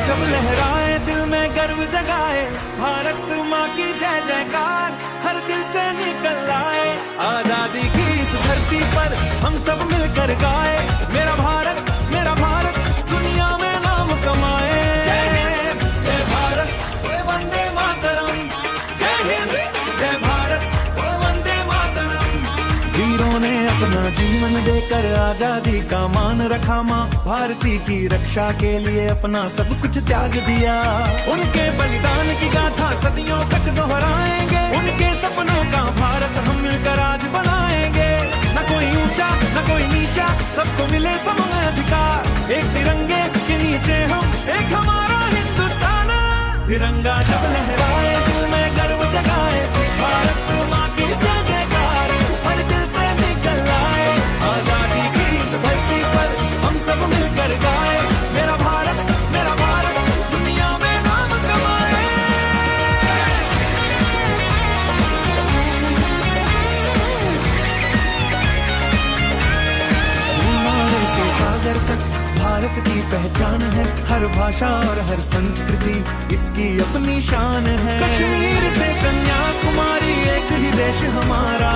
जब लहराए दिल में गर्व जगाए, भारत माँ की जय जयकार हर दिल से निकल आए। आजादी की इस धरती पर हम सब मिलकर गाए, मेरा भारत दुनिया में नाम कमाए। जय हिंद जय भारत जय वंदे मातरम, जय हिंद जय भारत जय वंदे मातरम। वीरों ने अपना जीवन देकर आजादी का मान रखा, माँ भारती की रक्षा के लिए अपना सब कुछ त्याग दिया। उनके बलिदान की गाथा सदियों तक दोहराएंगे, उनके सपनों का भारत हम मिलकर आज बनाएंगे। न कोई ऊंचा न कोई नीचा, सबको मिले समान अधिकार, एक तिरंगे के नीचे हम, एक हमारा हिंदुस्तान। तिरंगा जब लहराए दिल में गर्व जगाए, भारत माँ की जय जयकार हर दिल से निकल आए। आजादी की इस धरती पर हम सब मिलकर गाए, मेरा भारत दुनिया में नाम कमाए। हिमालय से सागर तक भारत की पहचान है, हर भाषा और हर संस्कृति इसकी अपनी शान है। कश्मीर से कन्याकुमारी एक ही देश हमारा,